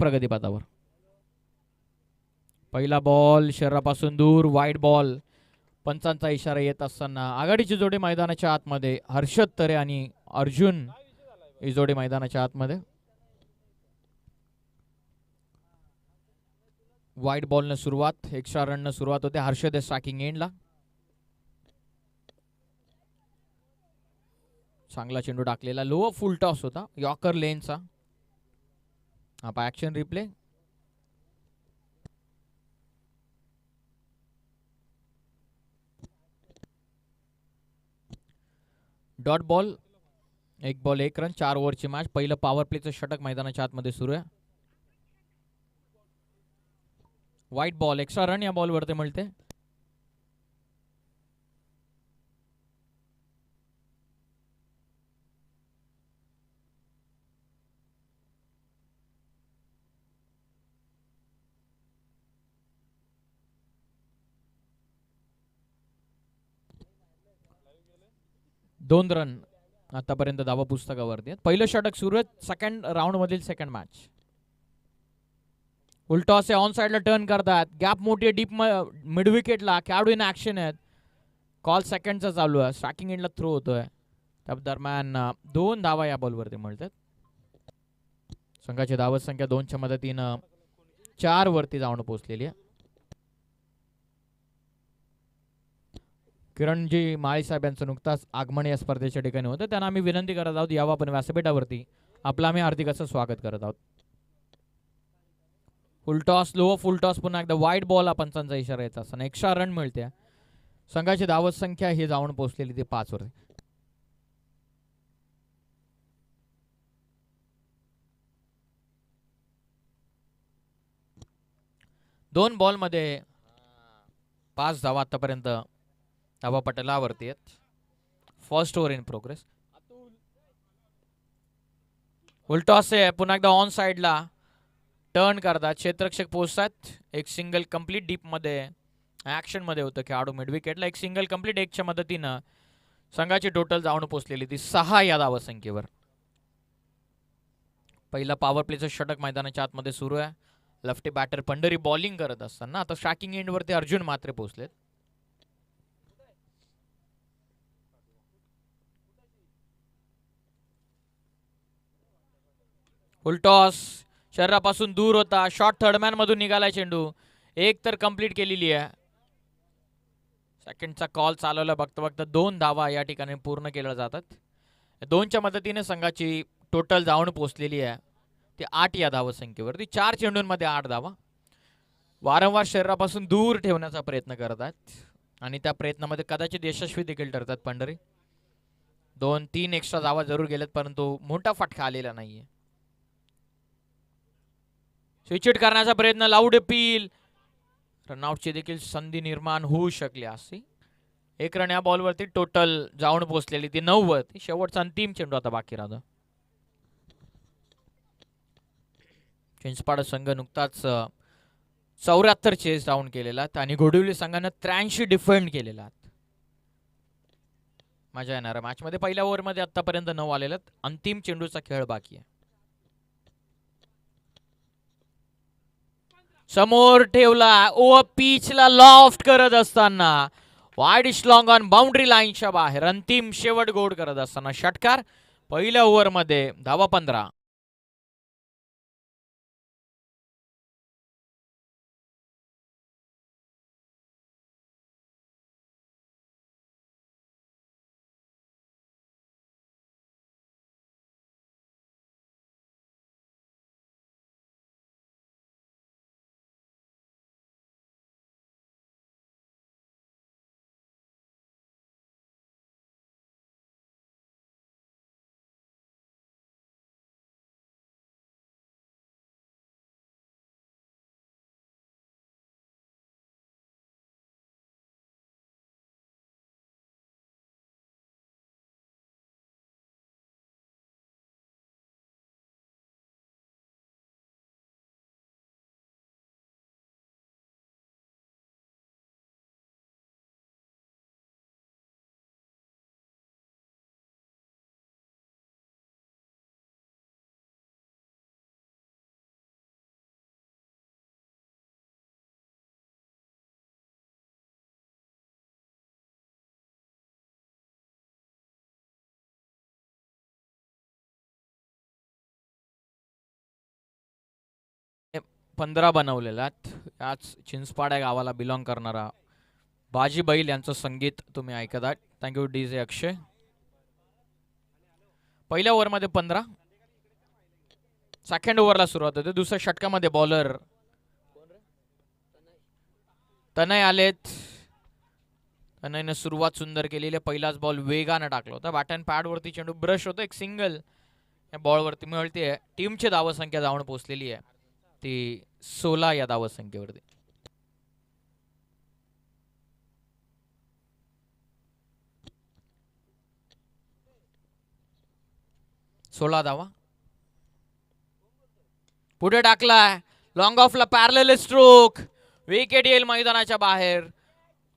प्रगतीपथावर. पहिला बॉल शरीरापासून दूर, वाईड बॉल. पंचांचा इशारा येत असताना आघाडीची जोडी मैदानाच्या आतमध्ये. हर्षद तरे आणि अर्जुन ही जोडी मैदानाच्या आतमध्ये. वाईड बॉलनं सुरुवात, एक्स्ट्रा रननं सुरुवात होते. हर्षद स्ट्रायकिंग एंडला. चांगला चेंडू टाकलेला, लो फुल टॉस होता यॉर्कर लेनचा. हा action replay. Dot ball. 1 ball 1 run, 4 ओव्हरची मॅच. पहिलं पॉवर प्लेचं षटक मैदानाच्या आतमध्ये सुरू आहे. व्हाईट बॉल, एक्स्ट्रा रन या बॉलवरती मिळते. दोन रन आतापर्यंत धावा पुस्तकावरती आहेत. पहिलं षटक सुरू आहे सेकंड राऊंड मधील सेकंड मॅच. उलटॉस ऑन साइडला टर्न करतात. गॅप मोठी आहे डीप मिड विकेटला. खेळाडू इन ऍक्शन आहेत. कॉल सेकंडचा चालू आहे. स्ट्रायकिंग एंडला थ्रो होतोय. त्या दरम्यान 2 धावा या बॉलवरती मिळतात. संघाची धावत संख्या 2च्या मदतीनं 4 वरती जाऊन पोहोचलेली आहे. किरणजी माळी साहेब यांचं नुकताच आगमन या स्पर्धेच्या ठिकाणी होतं. त्यांना आम्ही विनंती करत आहोत यावं आपण व्यासपीठावरती. आपलं आम्ही हार्दिक असं स्वागत करत आहोत. फुलटॉस, लो फुलटॉस, पुन्हा एकदा वाईड बॉल हा पंचांचा इशारा येत असताना एक्स्ट्रा रन मिळते. संघाची धावत संख्या ही जाऊन पोहोचलेली ती 5 वर. दोन बॉल मध्ये 5 धावा आतापर्यंत धावा पटलावरती आहेत. First over in progress. Full toss आहे, पुन्हा एकदा ऑन साइडला टर्न करतात. क्षेत्ररक्षक पोहोचतात. एक सिंगल कंप्लीट डीप मध्ये ऍक्शन मध्ये होतं खेळाडू मिड विकेटला. एक सिंगल कंप्लीट 1च्या मदतीनं संघाची टोटल जाऊन पोहोचलेली ती 6 या धावा संख्येवर. पहिला पॉवर प्लेचं षटक मैदानाच्या आतमध्ये सुरू आहे. लेफ्टी बॅटर पंढरी बॉलिंग करत असताना आता स्ट्रायकिंग एंड वरती अर्जुन मात्रे पोहोचलेत. फुलटॉस शरीरापासून दूर होता. शॉर्ट थर्डमॅन मधून निघालाय चेंडू. एक तर कंप्लीट केलेली आहे. सेकंडचा कॉल चालवला बघता बघता 2 धावा या ठिकाणी पूर्ण केल्या जातात. 2च्या मदतीने संघाची टोटल जाऊन पोहोचलेली आहे ती 8 या धावा संख्येवरती. 4 चेंडूंमध्ये 8 धावा. वारंवार शरीरापासून दूर ठेवण्याचा प्रयत्न करतात आणि त्या प्रयत्नामध्ये कदाचित यशस्वी देखील ठरतात पंढरी. 2-3 एक्स्ट्रा धावा जरूर गेल्यात परंतु मोठा फटका आलेला नाहीये. स्विच करण्याचा प्रयत्न, लाऊड अपील. रनआउटची देखील संधी निर्माण होऊ शकली असती. 1 रन या बॉलवरती टोटल जाऊन पोहोचलेली ती 9 वरती. शेवटचा अंतिम चेंडू आता बाकी राहतो. चिंचपाड संघ नुकताच 74 चेस डाऊन केलेला आणि घोडवली संघानं 83 डिफेंड केलेला. मजा येणार मॅच मध्ये. पहिल्या ओव्हरमध्ये आतापर्यंत 9 आलेला. अंतिम चेंडूचा खेळ बाकी आहे. समोर ठेवला ओ पिचला लॉफ्ट करत असताना वाईड लॉंग ऑन बाउंड्री लाईनच्या बाहेर. अंतिम शेवट गोड करत असताना षटकार. पहिल्या ओव्हरमध्ये धावा 15. 15 बनवलेल्या आहेत. याच चिंचपाड्या गावाला बिलॉंग करणारा बाजी बैल यांचं संगीत तुम्ही ऐकत आहात. थँक्यू DJ अक्षय. पहिल्या ओव्हरमध्ये 15. सेकंड ओव्हरला सुरुवात होते. दुसऱ्या षटकामध्ये बॉलर तनय आलेत. तनयने सुरुवात सुंदर केलेली. पहिलाच बॉल वेगाने टाकला होता. बॅट अँड पॅड वरती चेंडू ब्रश होतो. एक सिंगल या बॉलवरती मिळते. टीमची धावसंख्या जाऊन पोहोचलेली आहे ती 16 या धावसंख्येवरती. सोळा धावा. पुढे टाकलाय. लॉंग ऑफला पॅरलल स्ट्रोक. विकेट येईल मैदानाच्या बाहेर.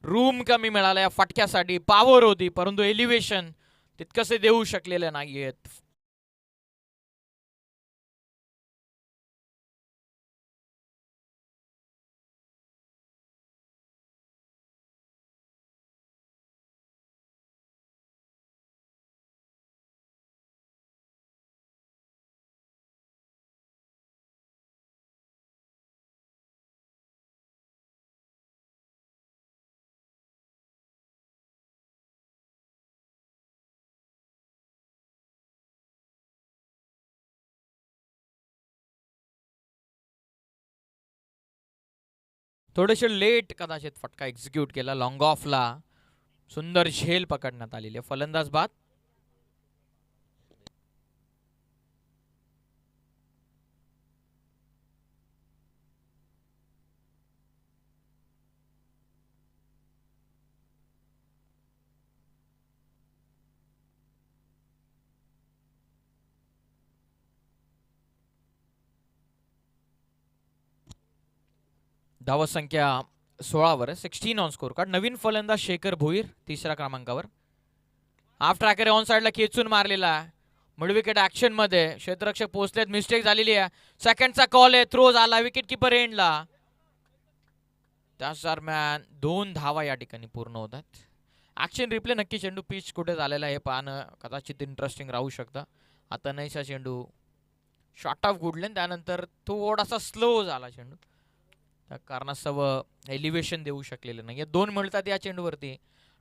रूम कमी मिळाला या फटक्यासाठी. पॉवर होती परंतु एलिव्हेशन तितकसे देऊ शकलेले नाहीयेत. थोडेसे लेट कदाचित फटका एक्झिक्यूट केला. लॉंग ऑफला सुंदर झेल पकडण्यात आलेली. फलंदाज बाद. धावसंख्या 16 वर. 16 ऑन स्कोर कार्ड. नवीन फलंदाज शेखर भोईर तिसऱ्या क्रमांकावर. हाफ ट्रॅकर ऑन साइडला खेचून मारलेला. मिड विकेट ऍक्शन मध्ये क्षेत्ररक्षक पोहोचलेत. मिस्टेक झालेली आहे. सेकंडचा कॉल आहे. थ्रो झाला विकेट किपर एंडला. त्याच दरम्यान 2 धावा या ठिकाणी पूर्ण होतात. ऍक्शन रिप्ले नक्की. चेंडू पिच कुठे झालेला आहे पाहणं कदाचित इंटरेस्टिंग राहू शकतं. आता नाहीसा चेंडू शॉर्ट ऑफ गुडलेन. त्यानंतर थोडासा स्लो झाला चेंडू. त्या कारणास्तव एलिव्हेशन देऊ शकलेले नाही. 2 मिळतात या चेंडूवरती.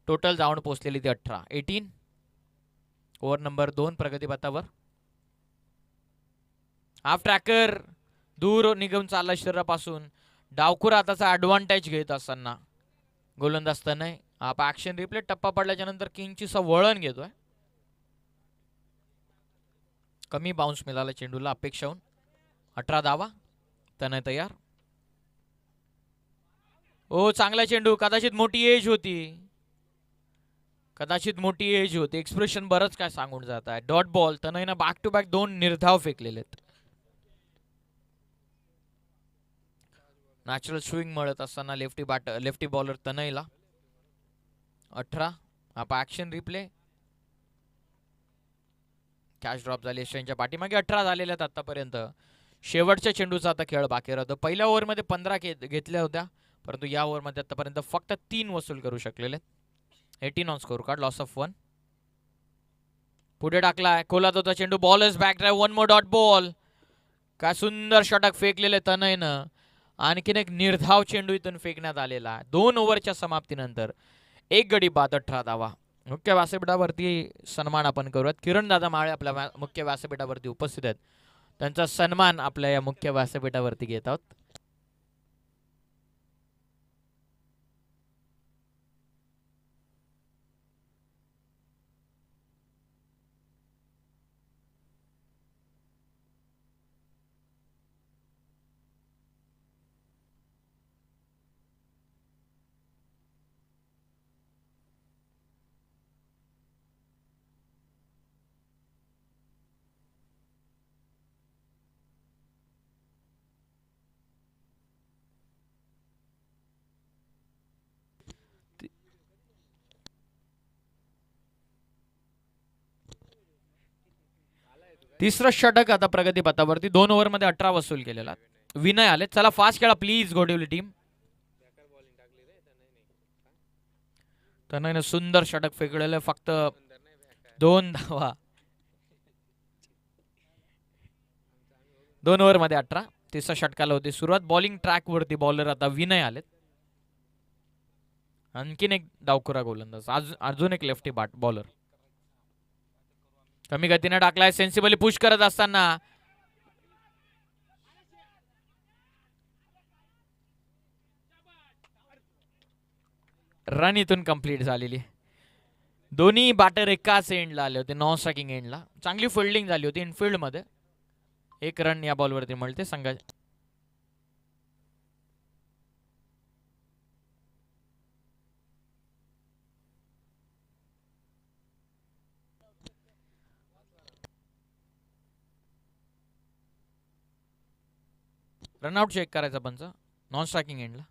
टोटल जाऊन पोहोचलेली ती 18. 18. ओव्हर नंबर 2 प्रगतीपथावर. हाफ ट्रॅकर दूर निघून चालला शरीरापासून. डावखुर हाताचा ऍडव्हान्टेज घेत असताना गोलंदाज तनय. आप ऍक्शन रिप्ले. टप्पा पडल्याच्या नंतर किंगची वळण घेतोय. कमी बाउन्स मिळाला चेंडूला अपेक्षाहून. 18 धावा. तनय तयार. ओ चांगला चेंडू. कदाचित मोठी एज होती. कदाचित मोठी एज होती. एक्सप्रेशन बरंच काय सांगून जात आहे. Dot ball. तनयनं बॅक टू बॅक 2 निर्धाव फेकलेले. नॅचरल स्विंग मिळत असताना लेफ्टी बॉलर तनयला. 18. आपण ऍक्शन रिप्ले. कॅच ड्रॉप झाली यशवंतच्या पाठीमागे. 18 झालेले आहेत आतापर्यंत. शेवटच्या चेंडूचा आता खेळ बाकी राहतो. पहिल्या ओव्हरमध्ये 15 घेतल्या होत्या परंतु या ओव्हरमध्ये आतापर्यंत फक्त 3 वसूल करू शकलेले. 18 on score card. Loss of 1. पुढे टाकलाय. कोलादोचा चेंडू. Ball is back drive. 1 more dot ball. काय सुंदर षटक फेकलेले तनयनं. आणखीन एक निर्धाव चेंडू इथून फेकण्यात आलेला. 2 ओव्हरच्या समाप्तीनंतर 1 गडी बाद. 18 धावा. मुख्य व्यासपीठावरती सन्मान आपण करूयात. किरण दादा माळे आपल्या मुख्य व्यासपीठावरती उपस्थित आहेत. त्यांचा सन्मान आपल्या या मुख्य व्यासपीठावरती घेत आहोत. तिसरं षटक आता प्रगतीपथावरती. 2 ओव्हरमध्ये 18 वसूल केलेला. विनय आले. चला फास्ट खेळा प्लीज घोडिवली टीम. तनयने सुंदर षटक फेकलेलं. फक्त 2 धावा. 2 ओव्हरमध्ये 18. तिसऱ्या षटकाला होती सुरुवात. बॉलिंग ट्रॅक वरती बॉलर आता विनय आलेत. आणखीन एक डावखुरा गोलंदाज, अजून एक लेफ्टी बॉलर. कमी गतीने टाकलाय, सेन्सिबली पुश करत असताना रन इथून कंप्लीट झालेली. दोन्ही बॅटर एकाच एंडला आले होते, नॉन स्ट्रायकिंग एंडला. चांगली फिल्डिंग झाली होती इनफिल्ड मध्ये. एक रन या बॉलवरती मिळते संघाच्या. रनआउट चेक करायचा पंच नॉन स्ट्रायकिंग एंडला.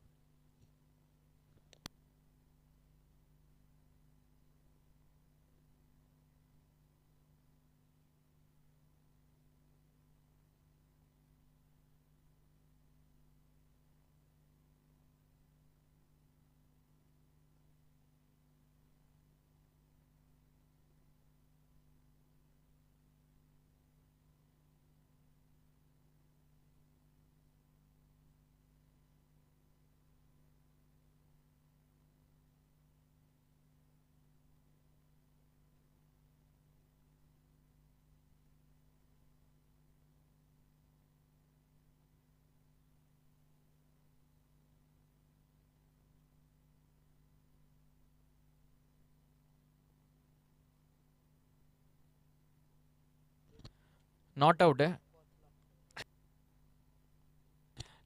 नॉट आउट आहे.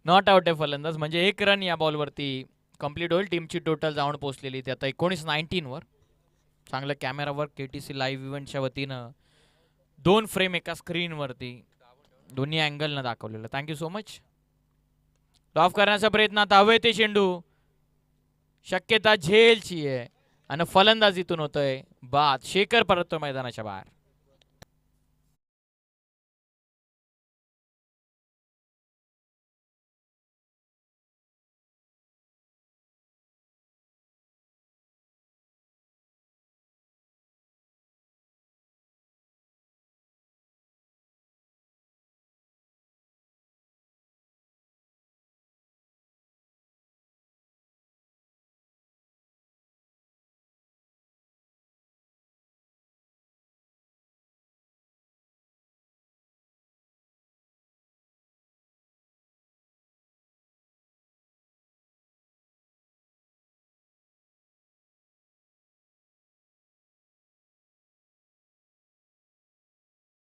नॉट आउट आहे फलंदाज, म्हणजे एक रन या बॉलवरती कंप्लीट होईल. टीमची टोटल जाऊन पोहोचलेली ती आता 19-19 वर. चांगलं कॅमेरावर केटीसी लाईव्ह इव्हेंटच्या वतीनं 2 फ्रेम एका स्क्रीनवरती दोन्ही अँगलनं दाखवलेलं. Thank you so much. ऑफ करण्याचा प्रयत्न आता हवे ते चेंडू, शक्यता झेलची आहे आणि फलंदाजीतून होतोय बाद. शेखर परततो मैदानाच्या बाहेर.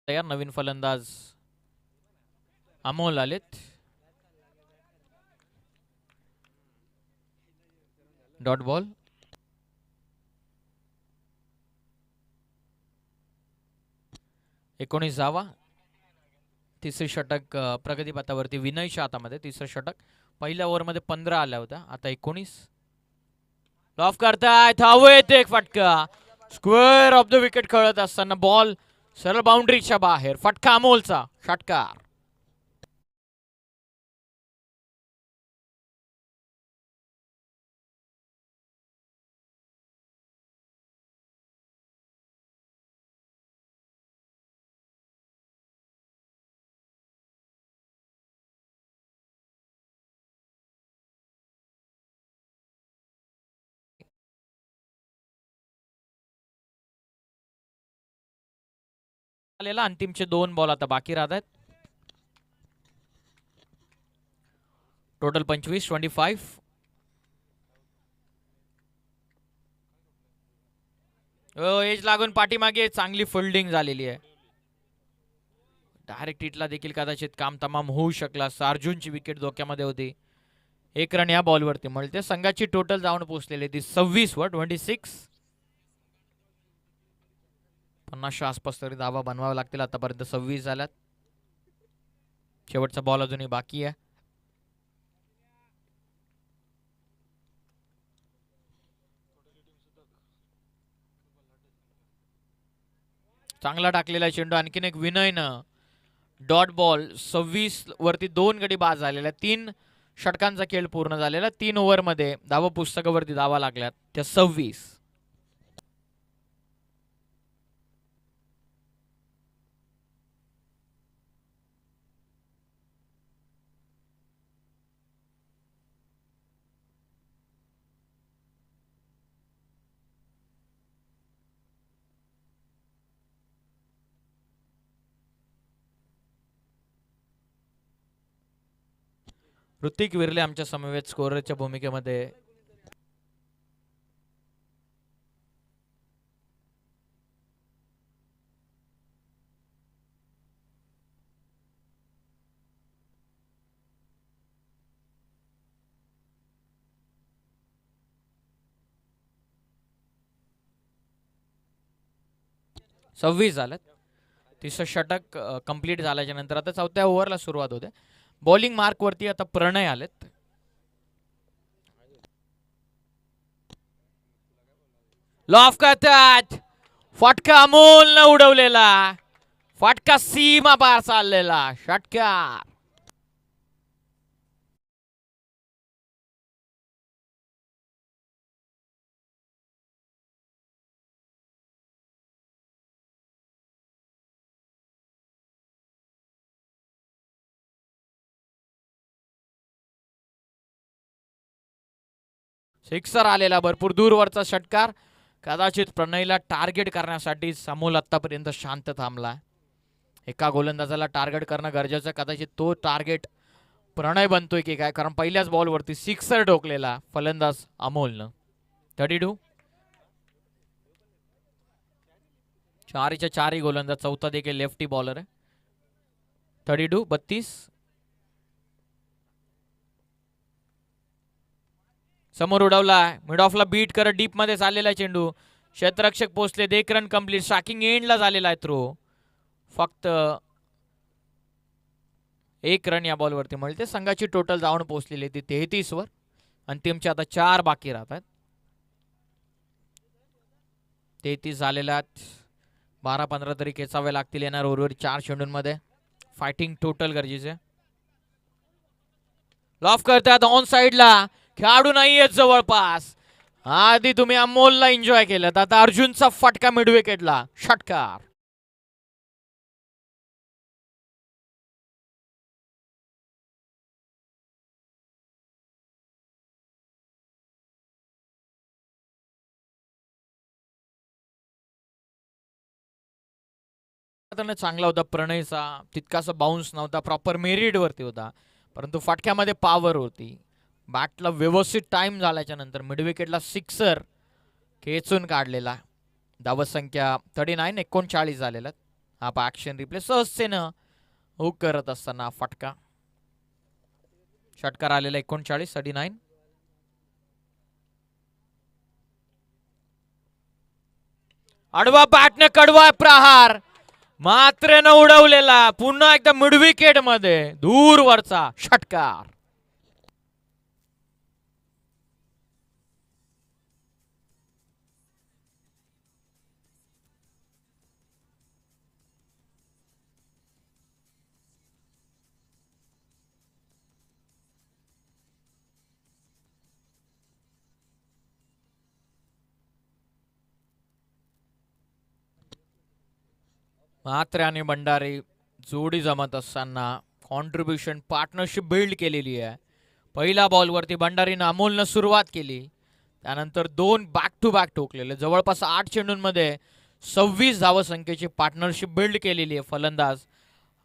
तयार नवीन फलंदाज अमोल आलेत. Dot ball. एकोणीस धावा. तिसरे षटक प्रगतीपथावरती विनयच्या हातामध्ये. तिसरं षटक पहिल्या ओव्हरमध्ये 15 आल्या होत्या, आता 19. ऑफ करतायत, हवं येते एक फटका. स्क्वेअर ऑफ द विकेट खेळत असताना बॉल सरळ बाउंड्रीच्या बाहेर. फटका अमोलचा, षटकार. अंतिमचे 2 बॉल आता बाकी राहत आहेत. टोटल 25. एज लागून पाठीमागे चांगली फिल्डिंग झालेली आहे. डायरेक्ट हिटला देखील कदाचित काम तमाम होऊ शकला. अर्जुनची विकेट धोक्यामध्ये होती. एक रन या बॉलवरती मिळते. संघाची टोटल जाऊन पोहोचलेली ती 26 वर. 26. 50च्या आसपास तरी धावा बनवाव्या लागतील. आतापर्यंत 26 झाल्यात. शेवटचा बॉल अजूनही बाकी आहे. चांगला टाकलेला चेंडू. आणखीन एक विनयनं डॉट बॉल. 26 वरती 2 गडी बाद झालेल्या. 3 षटकांचा खेळ पूर्ण झालेला. 3 ओव्हरमध्ये धावा पुस्तकावरती धावा लागल्यात त्या 26. ऋतिक विरले आमच्या समवेत स्कोररच्या भूमिकेमध्ये. सव्वीस झालं. तिसरं षटक कंप्लीट झाल्याच्या नंतर आता चौथ्या ओव्हरला सुरुवात होते. बॉलिंग मार्क वरती आता प्रणय आलेत. लॉफ करतात. फटका अमोलनं उडवलेला. फटका सीमा पार चाललेला षटकार. सिक्सर आलेला भरपूर दूरवरचा षटकार. कदाचित प्रणयला टार्गेट करण्यासाठी अमोल आतापर्यंत शांत थांबला. एका गोलंदाजाला टार्गेट करणं गरजेचं. कदाचित तो टार्गेट प्रणय बनतोय की काय, कारण पहिल्याच बॉलवरती सिक्सर ठोकलेला फलंदाज अमोलनं. 32. चारीच्या चारही गोलंदाज. चौथा देखील लेफ्टी बॉलर आहे. 32. 32. समोर उडवला. मिड ऑफला बीट करत डीप मध्ये चाललेला चेंडू. क्षेत्ररक्षक पोहोचले. 1 रन कंप्लीट. स्ट्रायकिंग एंडला झालेला आहे थ्रो. फक्त 1 रन या बॉलवरती मिळते. संघाची टोटल धावण पोहोचलेली ती 33 वर. अंतिमचे आता 4 बाकी राहतात. 33 झालेल्या. 12-15 तरी खेचावे लागतील येणार ओव्हरवर 4 चेंडूंमध्ये. फायटिंग टोटल गरजेचे. लॉफ करतात ऑन साइडला. खेळाडू नाहीये जवळपास. आधी तुम्ही अमोलला एन्जॉय केलं, आता अर्जुनचा फटका मिड विकेटला षटकार. चांगला होता प्रणयचा. तितकासा बाउन्स नव्हता. प्रॉपर मेरिट वरती होता, परंतु फटक्यामध्ये पॉवर होती. बॅटला व्यवस्थित टाइम झाल्याच्या नंतर मिड विकेटला सिक्सर खेचून काढलेला. धावसंख्या 39. 39 झालेला. हा ॲक्शन रिप्ले सहजतेनं हुक करत असताना फटका षटकार आलेला. 39. 39. आडवा बॅटने कडवा प्रहार मात्र न उडवलेला. पुन्हा एकदा मिड विकेट मध्ये दूरवरचा षटकार. म्हात्रे आणि भंडारी जोडी जमत असताना कॉन्ट्रीब्युशन पार्टनरशिप बिल्ड केलेली आहे. पहिल्या बॉलवरती भंडारीनं अमोलनं सुरुवात केली, त्यानंतर 2 बॅक टू बॅक ठोकलेले. जवळपास 8 चेंडूंमध्ये 26 धावसंख्येची पार्टनरशिप बिल्ड केलेली आहे फलंदाज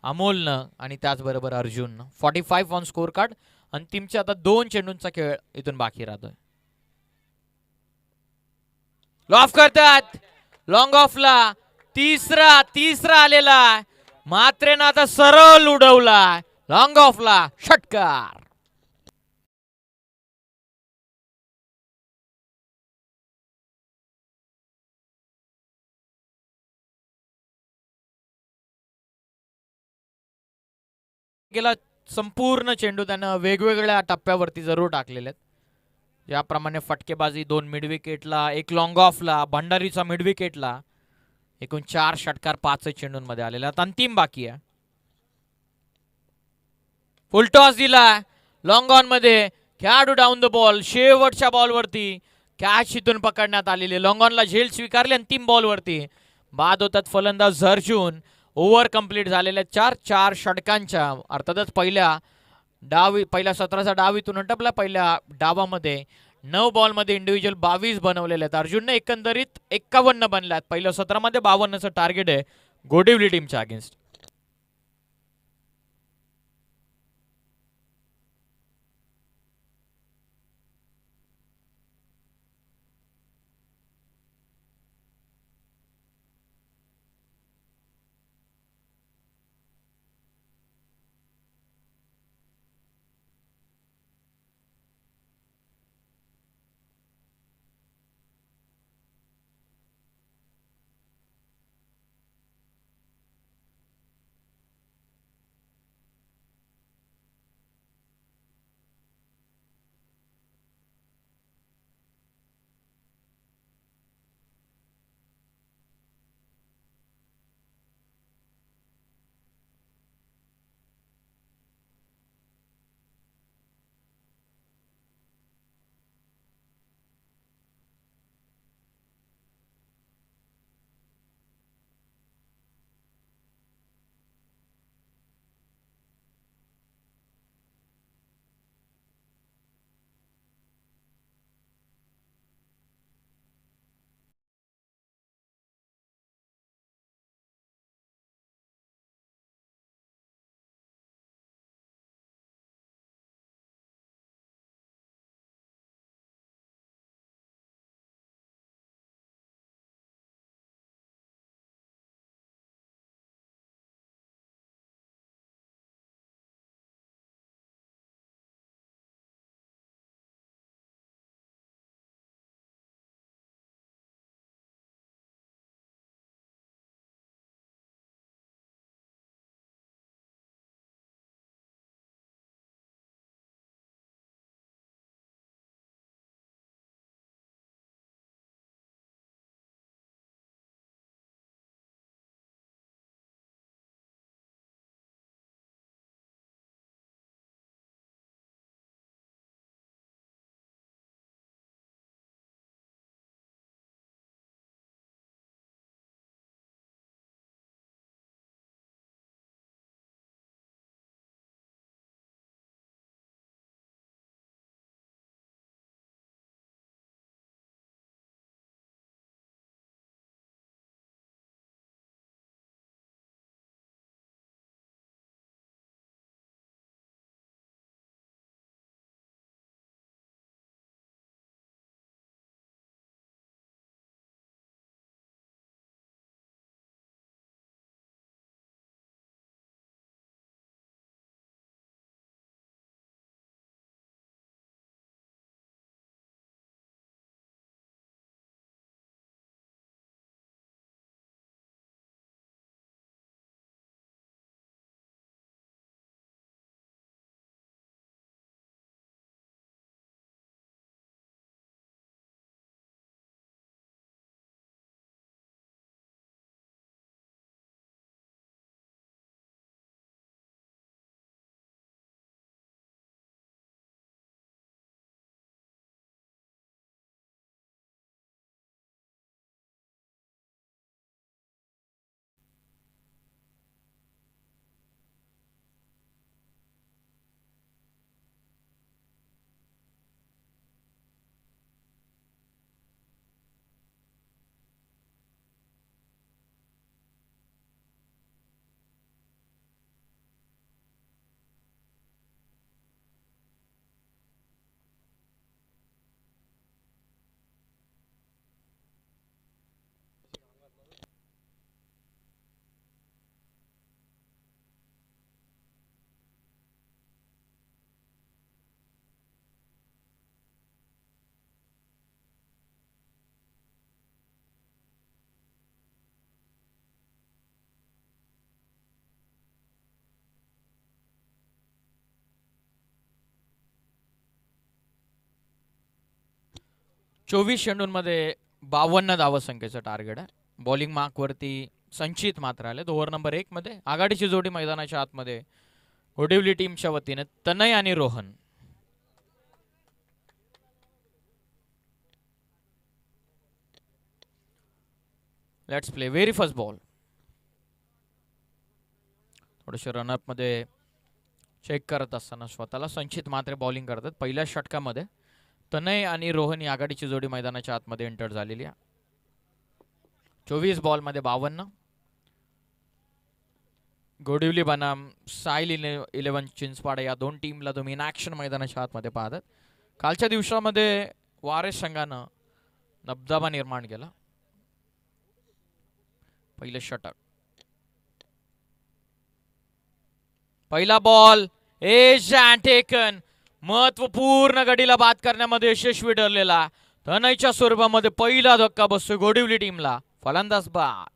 अमोलनं आणि त्याचबरोबर अर्जुननं. 45 ऑन स्कोर कार्ड. अंतिमचे आता 2 चेंडूंचा खेळ इथून बाकी राहतोय. लॉफ करतात लॉंग ऑफला. तिसरा आलेला. मात्रेनं आता सरळ उडवला लॉंग ऑफला षटकार. गेला संपूर्ण चेंडू त्यानं वेगवेगळ्या टप्प्यावरती जरूर टाकलेले आहेत. ज्याप्रमाणे फटकेबाजी 2 मिड विकेटला, 1 लॉंग ऑफला, भंडारीचा मिड विकेटला. एकूण 4 षटकार 5 चेंडूंमध्ये आलेला. अंतिम बाकी आहे. फुल टॉस दिला लॉंग ऑन मध्ये. खेळाडू डाऊन द बॉल. शेवटच्या बॉलवरती कॅच इथून पकडण्यात आलेली. लॉंग ऑनला झेल स्वीकारली. अंतिम बॉलवरती बाद होतात फलंदाज अर्जुन. ओव्हर कंप्लीट झालेल्या 4 षटकांच्या. अर्थातच पहिल्या सत्राचा डाव इथून टपला. पहिल्या डावामध्ये 9 बॉलमध्ये इंडिव्हिज्युअल 22 बनवलेले आहेत. अर्जुनने एकंदरीत 51 बनल्यात. पहिल्या सत्रामध्ये 52चं टार्गेट आहे गोडिवली टीमच्या अगेन्स्ट. 24 चेंडूंमध्ये 52 धावसंख्येचं टार्गेट आहे. बॉलिंग मार्कवरती संचित मात्र आले. ओव्हर नंबर 1 मध्ये आघाडीची जोडी मैदानाच्या आतमध्ये गोडिवली टीमच्या वतीने तनय आणि Rohan. Let's play. Very first ball. थोडेसे रनअप मध्ये चेक करत असताना स्वतःला संचित मात्र बॉलिंग करतात. पहिल्या षटकामध्ये तनय आणि रोहन ही आघाडीची जोडी मैदानाच्या आतमध्ये एंटर झालेली आहे. 24 बॉलमध्ये 52. गोडिवली बनाम साईल 11 चिंचपाडा या दोन टीमला तुम्ही इन ॲक्शन मैदानाच्या आतमध्ये पाहतात. कालच्या दिवसामध्ये वारेस संघानं दबदबा निर्माण केला. पहिलं षटक. पहिला बॉल टेकन. महत्वपूर्ण गडीला बाद करण्यामध्ये यशस्वी ठरलेला तनयच्या स्वरूपामध्ये पहिला धक्का बसतोय गोडिवली टीमला. फलंदाज बाद.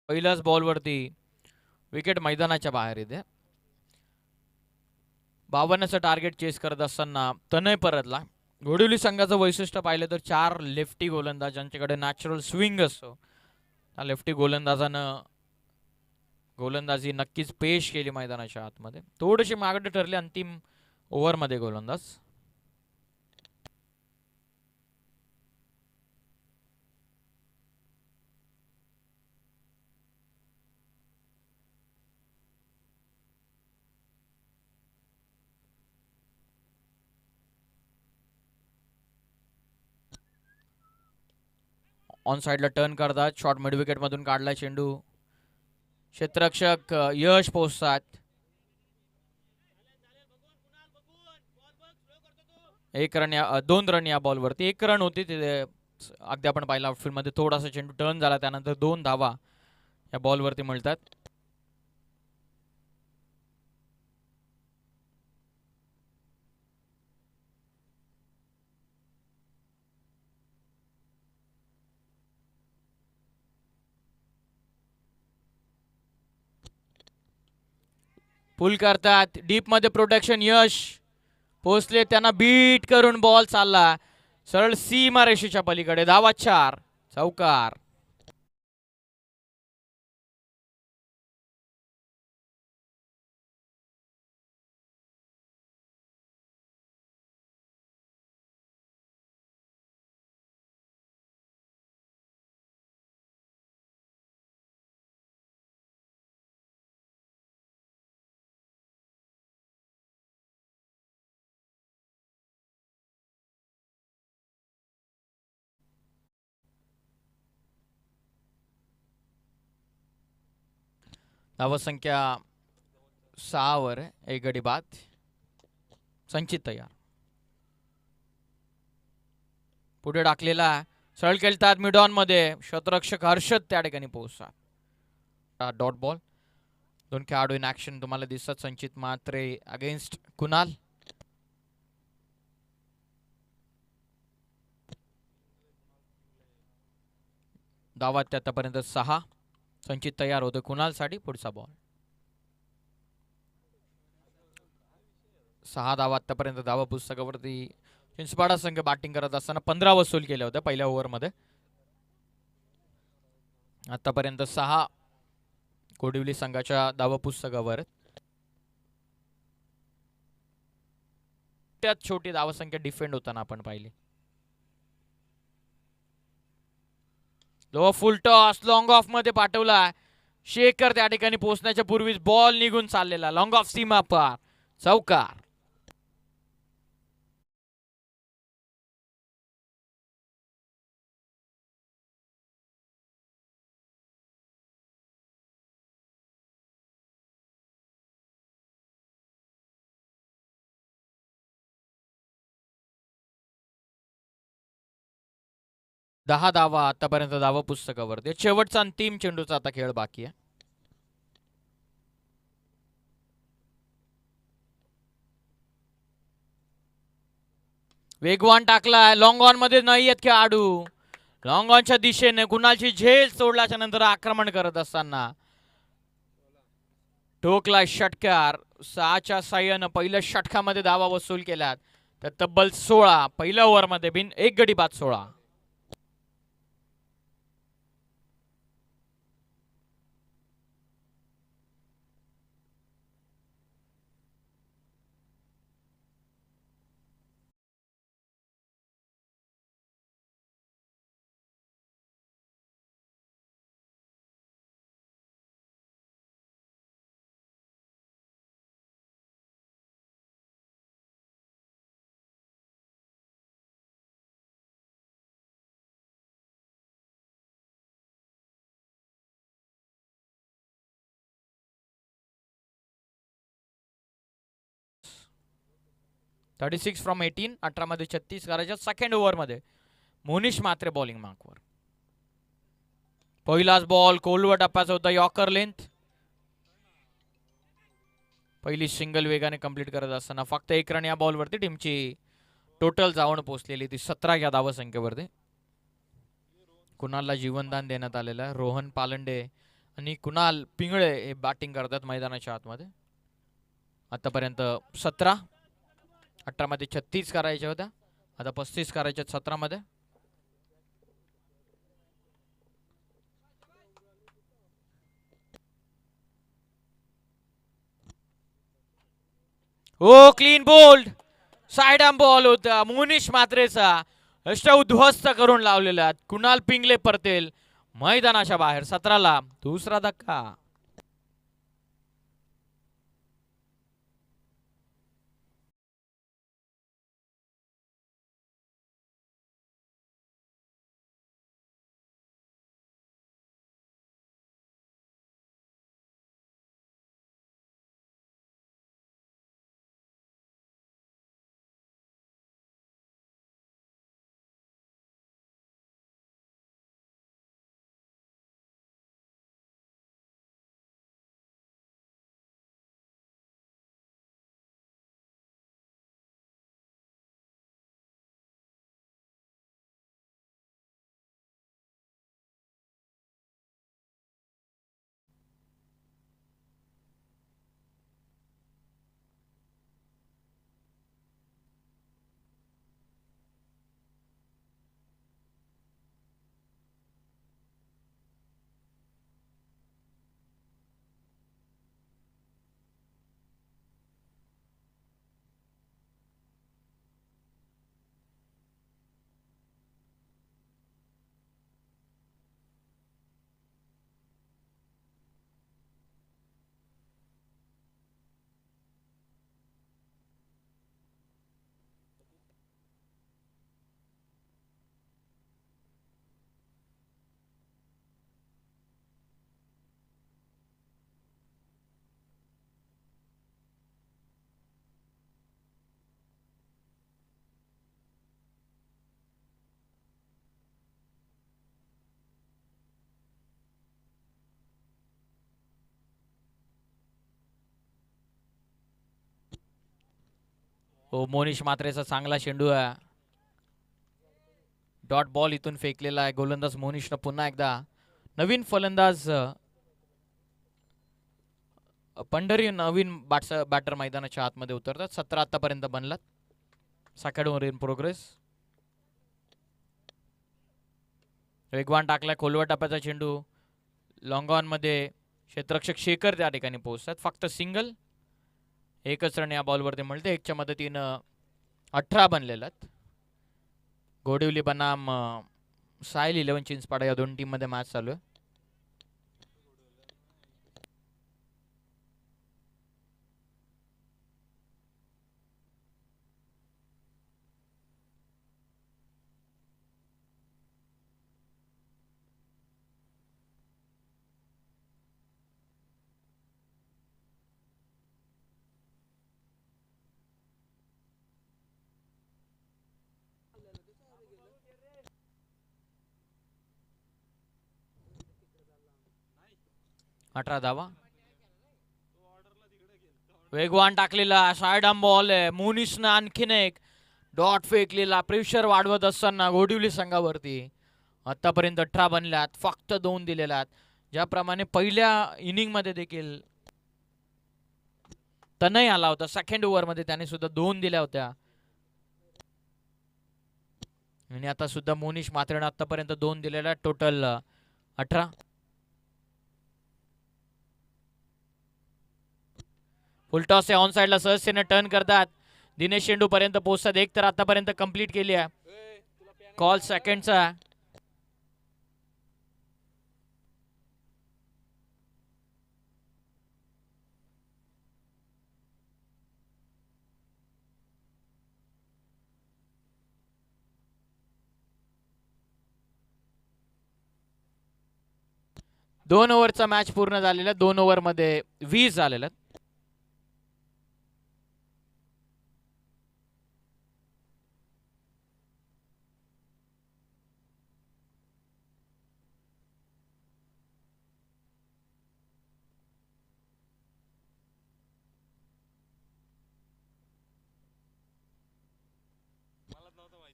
पहिल्याच बॉलवरती विकेट मैदानाच्या बाहेर येते. 52चं टार्गेट चेस करत असताना तनय परतला. गोडिवली संघाचं वैशिष्ट्य पाहिलं तर 4 लेफ्टी गोलंदाज ज्यांच्याकडे नॅचरल स्विंग असतो. त्या लेफ्टी गोलंदाजानं गोलंदाजी नक्कीच पेश केली मैदानाच्या आतमध्ये. थोडेसे मागडे ठरले अंतिम ओव्हरमध्ये गोलंदाज. ऑन साइडला टर्न करतात. शॉर्ट मिड विकेट मधून काढला चेंडू. क्षेत्ररक्षक यश पोहोचतात. 1 रन 2 रन या बॉलवरती. 1 रन होती तिथे. अगदी आपण पाहिला आउटफील्ड मध्ये थोडासा चेंडू टर्न झाला. त्यानंतर 2 धावा या बॉलवरती मिळतात. पुल करतात. डीप मध्ये प्रोटेक्शन. यश पोचले. त्यांना बीट करून बॉल चालला सरळ सीमा रेषेच्या पलीकडे. धावा 4. चौकार. धावसंख्या 6 वर. एक गडी बाद. संचित तयार. पुढे टाकलेला सरळ खेळतात मिड ऑन मध्ये. क्षेत्ररक्षक हर्षद त्या ठिकाणी पोहोचतात. Dot ball. 2 खेळाडू इन ऍक्शन तुम्हाला दिसतात. संचित मात्रे अगेन्स्ट कुणाल. धावात आतापर्यंत 6. संचित तयार होतो कुणालसाठी. पुढचा बॉल. 6 धावा आतापर्यंत धावा पुस्तकावरती चिंचपाडा संघ बॅटिंग करत असताना 15 वसूल केल्या होत्या पहिल्या ओव्हरमध्ये. आतापर्यंत 6 गोडिवली संघाच्या धावा पुस्तकावर. त्यात छोटी धावसंख्या डिफेंड होताना आपण पाहिली. Low full toss long of मध्ये पाठवला. शेखर त्या ठिकाणी पोहोचण्याच्या पूर्वीच बॉल निघून चाललेला. लॉंग ऑफ सीमा पार. चौकार. 10 धावा आतापर्यंत धावा पुस्तकावरती. शेवटचा अंतिम चेंडूचा आता खेळ बाकी आहे. वेगवान टाकलाय, लॉंग ऑन मध्ये नाही आहेत खेळाडू. लॉंग ऑनच्या दिशेने कुणालची झेल सोडल्याच्या नंतर आक्रमण करत असताना ठोकला षटकार. 6च्या साह्यानं पहिल्या षटकामध्ये धावा वसूल केल्यात. तर तब्बल 16 पहिल्या ओव्हरमध्ये बिन एक गडी बाद 16. (36 from 18). 18 मध्ये 36 करायच्या. सेकंड ओव्हरमध्ये मोनिश मात्रे बॉलिंग मार्कवर. पहिलाच बॉल कोलवा टप्प्याचा होता. Yorker length. पहिली सिंगल वेगाने कंप्लीट करत असताना फक्त 1 रन या बॉलवरती टीमची टोटल जाऊन पोहोचलेली ती 17 या धावसंख्येवरती. कुणालला जीवनदान देण्यात आलेलं आहे. रोहन पालंडे आणि कुणाल पिंगळे हे बॅटिंग करतात मैदानाच्या आतमध्ये. आतापर्यंत 17. 18 मध्ये 36 करायच्या होत्या, आता 35 करायच्या 17 मध्ये. Oh clean bowled. Side arm ball होता मोनिश मात्रेचा. अष्ट उद्ध्वस्त करून लावलेला. कुणाल पिंगले परतेल मैदानाच्या बाहेर. 17ला दुसरा धक्का. हो मोनिश मात्रेचा चांगला चेंडू आहे. डॉट बॉल इथून फेकलेला आहे. गोलंदाज मोनिशनं पुन्हा एकदा नवीन फलंदाज पंढरी नवीन बॅटर मैदानाच्या आतमध्ये उतरतात. 17 आतापर्यंत बनलात. Second over in progress. वेगवान टाकला खोलवा टप्प्याचा चेंडू. लॉंग ऑन मध्ये क्षेत्ररक्षक शेखर त्या ठिकाणी पोहोचतात. फक्त सिंगल. एकच रन या बॉलवरती मिळते. 1च्या मदतीनं 18 बनलेलात. गोडिवली बनाम सायल 11 चिंचपाडा या दोन टीम मध्ये मॅच चालू आहे. 18 धावा. वेगवान टाकलेला सायडाम बॉल आहे. मुनिसनं आणखीन एक डॉट फेकलेला. प्रेशर वाढवत असताना घोडिवली संघावरती आतापर्यंत 18 बनल्यात, फक्त 2 दिलेल्यात. ज्याप्रमाणे पहिल्या इनिंग मध्ये देखील तनय आला होता, सेकंड ओव्हर मध्ये त्याने सुद्धा 2 दिल्या होत्या. आणि आता सुद्धा मोनिश मात्रेनं आतापर्यंत 2 दिलेल्या, टोटल 18. फुलटॉस ऑन साइडला सहजतेने टर्न करतात. दिनेश चेंडू पर्यंत पोहोचतात. एक तर आतापर्यंत कंप्लीट केली आहे. कॉल सेकंडचा. दोन ओव्हरचा मॅच पूर्ण झालेला. 2 ओव्हर मध्ये 20 झालेला.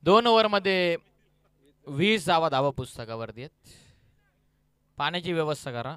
दोन ओव्हर मध्ये 20 धावा पुस्तकावरती आहेत. पाण्याची व्यवस्था करा.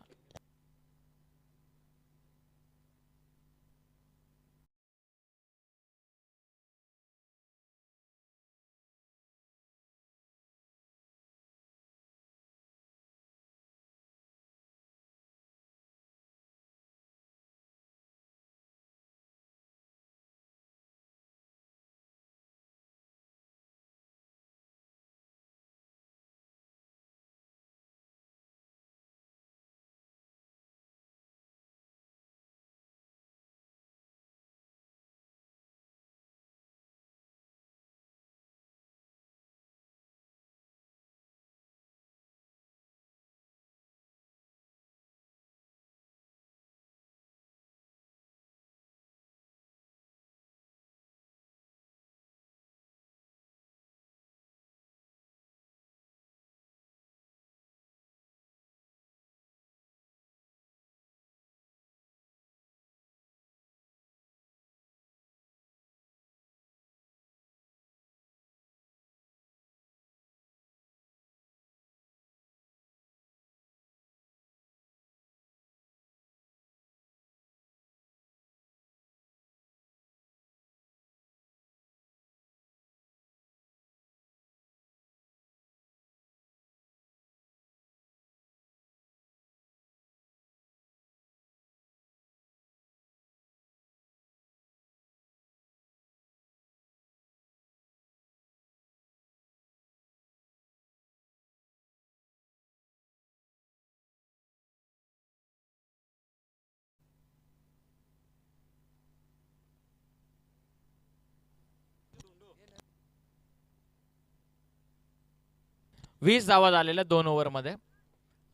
वीस धावा झालेल्या 2 ओव्हर मध्ये.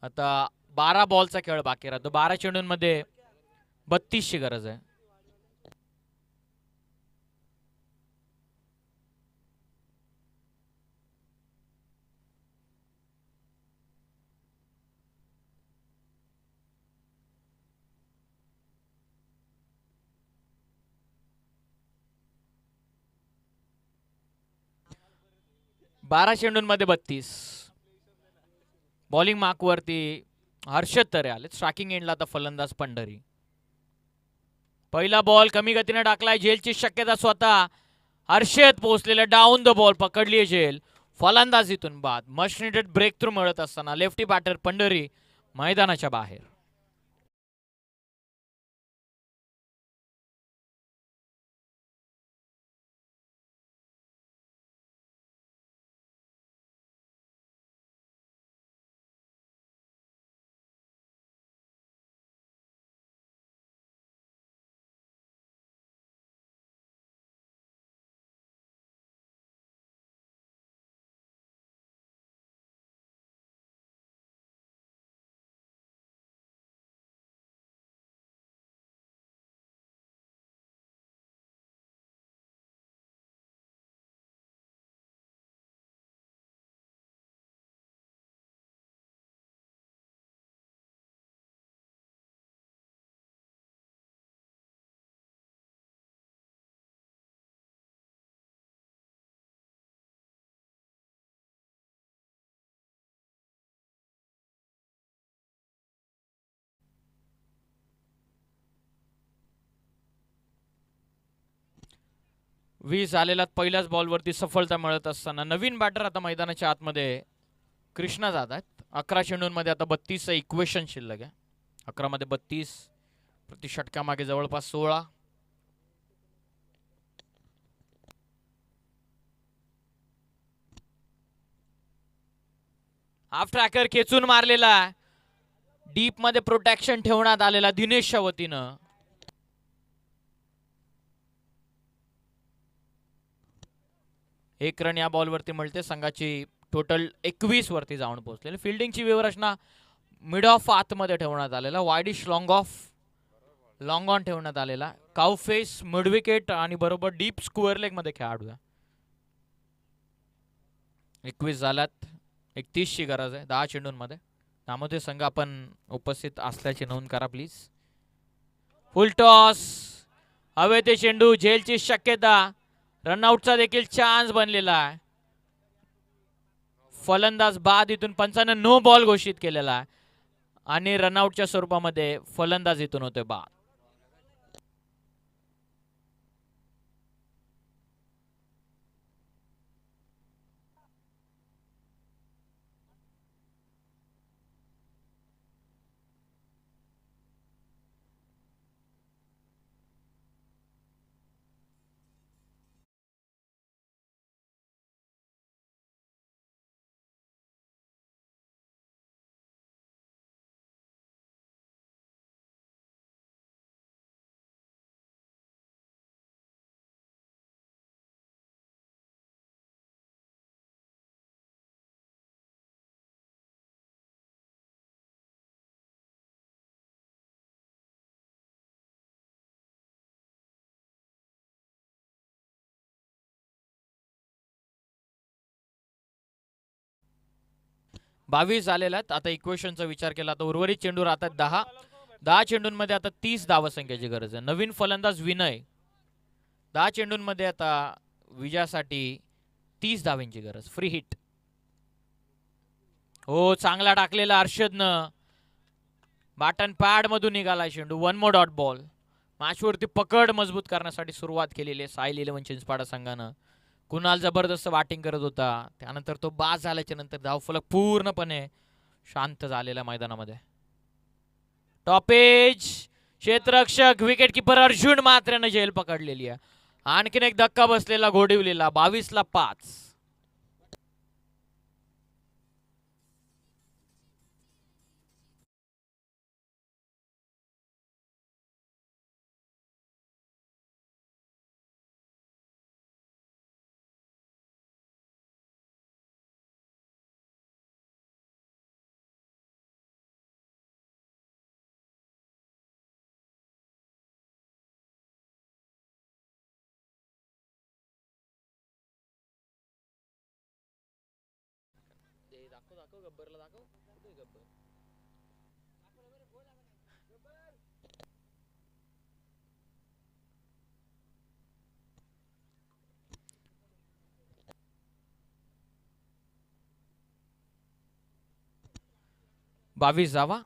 आता 12 बॉलचा खेळ बाकी राहतो. 12 चेंडूंमध्ये 32 ची गरज आहे. बारा चेंडूंमध्ये 32. बॉलिंग मार्क वरती हर्षद तरे आले. स्ट्रायकिंग एंडला आता फलंदाज पंढरी. पहिला बॉल कमी गतीने टाकलाय. झेलची शक्यता स्वतः. हर्षद पोहोचलेला डाऊन द बॉल, पकडली झेल. फलंदाजीतून बाद. मस्ट नीडेड ब्रेक थ्रू मिळत असताना लेफ्टी बॅटर पंढरी मैदानाच्या बाहेर. 20 झालेला पहिल्याच बॉलवरती सफलता मिळत असताना नवीन बॅटर आता मैदानाच्या आतमध्ये कृष्णा जात आहेत. 11 चेंडूंमध्ये आता 32 इक्वेशन शिल्लक आहे. 11 मध्ये 32, प्रति षटकामागे जवळपास 16. हाफ ट्रॅकर खेचून मारलेला, डीप मध्ये प्रोटेक्शन ठेवण्यात आलेला दिनेशच्या वतीनं. एक रन या बॉलवरती मिळते. संघाची टोटल 21 वरती जाऊन पोहोचलेली. फिल्डिंगची व्यवस्था मिड ऑफ आतमध्ये ठेवण्यात आलेला, widish long of long on ठेवण्यात आलेला. काउ फेस मिड विकेट आणि बरोबर डीप स्क्वेअर लेग मध्ये खेळाडू. 21 झाल्यात. 31 ची गरज आहे 10 चेंडूंमध्ये. त्यामध्ये संघ आपण उपस्थित असल्याची नोंद करा प्लीज. फुल टॉस, हवे ते चेंडू, झेलची शक्यता, रनआउटचा देखील चान्स बनलेला आहे. फलंदाज बाद, इथून पंचानं नो बॉल घोषित केलेला आहे आणि रनआउटच्या स्वरूपामध्ये फलंदाज इथून होते बाद. बावीस झालेला आहेत. आता इक्वेशनचा विचार केला तर उर्वरित चेंडू राहतात 10 चेंडूंमध्ये आता 30 धावसंख्येची गरज आहे. नवीन फलंदाज विनय. 10 चेंडूंमध्ये आता विजयासाठी 30 धावांची गरज. Free hit. हो, चांगला टाकलेला अर्षदनं. बॅटन पॅड मधून निघाला चेंडू. 1 मोर डॉट बॉल. मॅचवरती पकड मजबूत करण्यासाठी सुरुवात केलेली आहे साईल 11 चिंचपाडा संघानं. कुणाल जबरदस्त बॅटिंग करत होता, त्यानंतर तो बाद झाल्याच्या नंतर धावफलक पूर्णपणे शांत झालेला मैदानामध्ये. टॉपेज, क्षेत्ररक्षक, विकेट किपर अर्जुन मात्रेनं झेल पकडलेली आहे. आणखीन एक धक्का बसलेला घोडिवलेला. 22 ला 5. गब्बरला दाखव. गब्बर 22 जावा.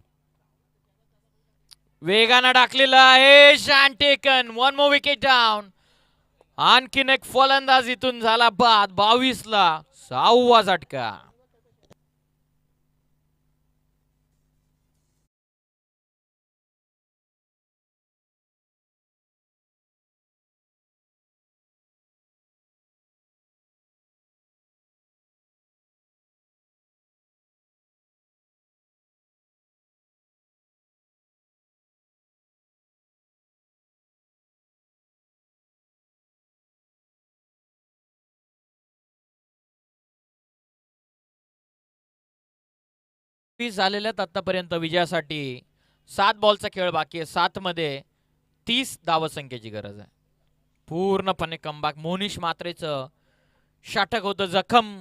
वेगानं टाकलेला आहे. शॅन्टेकन. 1 मोर विकेट डाऊन. आणखीन एक फलंदाज इथून झाला बाद. 22 ला 6वा झटका. झालेल्यात आतापर्यंत विजयासाठी. 7 बॉलचा खेळ बाकी आहे. 7 मध्ये 30 धावसंख्येची गरज आहे. पूर्णपणे कमबॅक. मोनिश मात्रेचं षटक होतं. जखम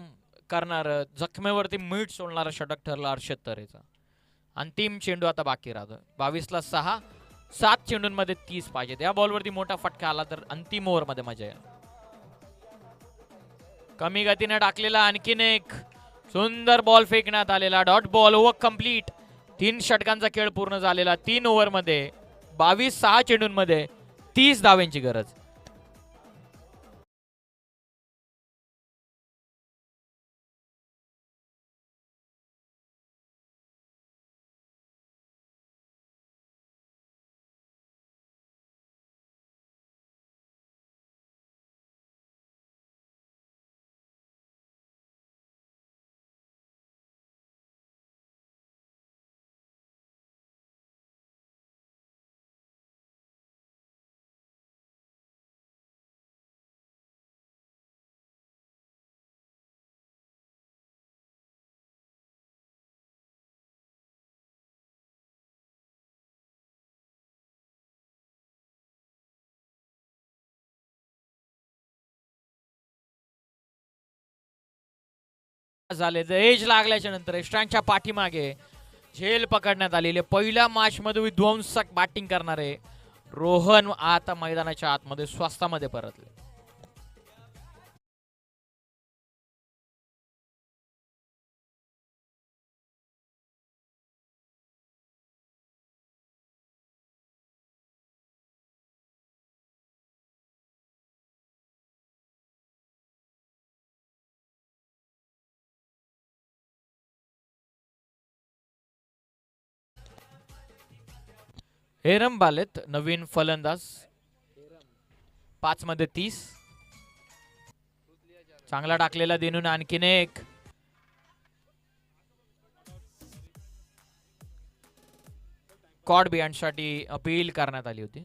करणार, जखमेवरती मीठ सोडणारं षटक ठरलं अर्षद तरेचं. अंतिम चेंडू आता बाकी राहतो. 22 ला 6. 7 चेंडूंमध्ये 30 पाहिजेत. या बॉलवरती मोठा फटका आला तर अंतिम ओव्हरमध्ये मजा येईल. कमी गतीने टाकलेला आणखीन एक सुंदर बॉल फेकण्यात आलेला. Dot ball. Over complete. 3 षटकांचा खेळ पूर्ण झालेला. 3 ओव्हरमध्ये 22 6 चेंडूंमध्ये 30 धावांची गरज. झाले एज लागल्याच्या नंतर स्टँडच्या पाठीमागे झेल पकडण्यात आलेले पहिल्या मॅच मध्ये विध्वंसक बॅटिंग करणारे रोहन आता मैदानाच्या आतमध्ये स्वस्तामध्ये परतले. हेरम बालेत नवीन फलंदाज 5 मध्ये 30. चांगला टाकलेला देणून आणखीन एक कॉड बियांड साठी अपील करण्यात आली होती.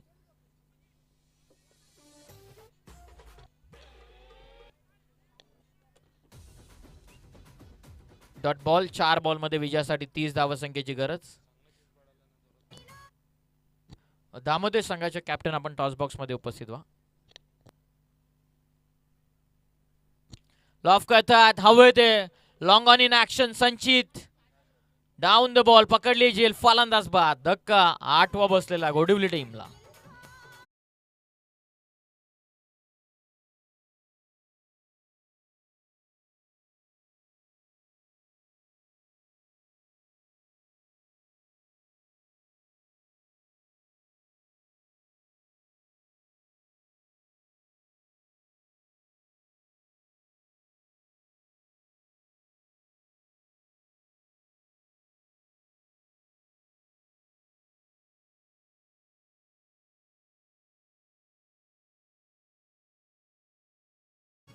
डॉट बॉल 4 बॉल मध्ये विजयासाठी 30 धावसंख्येची गरज. दामोदर संघाचे कॅप्टन आपण टॉस बॉक्स मध्ये उपस्थित व्हा. लॉफ करतात हवे ते लॉंग ऑन इन ऍक्शन. संचित डाऊन द बॉल पकडली जेल फलंदाज बाद. धक्का 8वा बसलेला गोडिवली टीमला.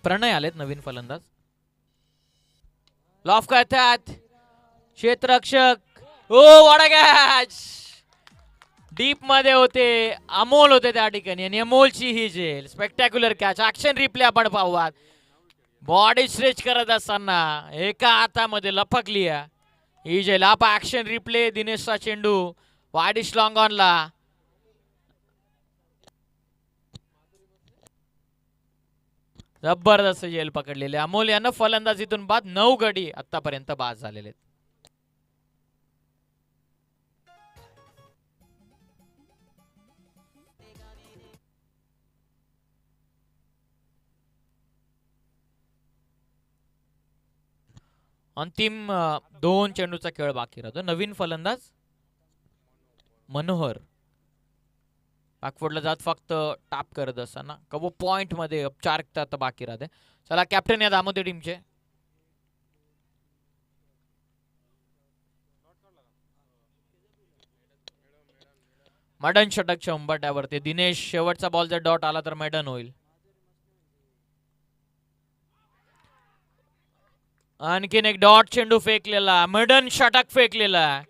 प्रणय आलेत नवीन फलंदाज. लॉफ करतात क्षेत्ररक्षक. Oh what a catch. Deep मध्ये होते अमोल होते त्या ठिकाणी आणि अमोलची ही जेल स्पेक्टॅक्युलर कॅच. ऍक्शन रिप्ले आपण पाहूयात. बॉडी स्ट्रेच करत असताना एका हातामध्ये लपकली ही जेल. आप ऍक्शन रिप्ले. दिनेशचा चेंडू वाडिश लॉंग ऑनला. जबरदस्त जेल पकडलेले अमोल यानं फलंदाजीतून बाद. 9 गडी आतापर्यंत बाद झालेले. अंतिम 2 चेंडूचा खेळ बाकी राहतो. नवीन फलंदाज मनोहर बॅकफुटला जात फक्त टाप करत असताना कबो पॉइंट मध्ये औपचारिकता आता बाकी राहते. चला कॅप्टन या दामोदर टीमचे. मॅडन षटकच्या उंबरठ्यावरती दिनेश. शेवटचा बॉल जर डॉट आला तर मॅडन होईल. आणखीन एक डॉट चेंडू फेकलेला. मॅडन षटक फेकलेला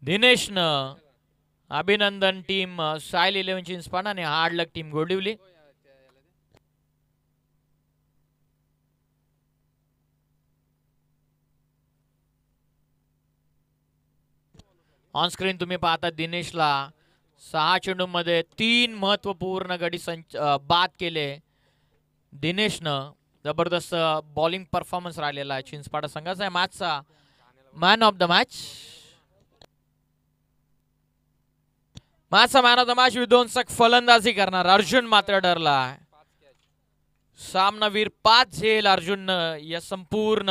दिनेशनं. अभिनंदन टीम सायल 11 चिंचपाड आणि hard luck team Godivli. On screen तुम्ही पाहता दिनेशला 6 चेंडूमध्ये 3 महत्वपूर्ण गडी बाद केले दिनेशनं. जबरदस्त बॉलिंग परफॉर्मन्स राहिलेला आहे चिंचपाडा संघाचा. मॅचचा मॅन ऑफ द मॅच. मॅचचा मॅन ऑफ द मॅच विध्वंसक फलंदाजी करणार अर्जुन मात्र ठरला. सामनावीर 5 झेल अर्जुन या संपूर्ण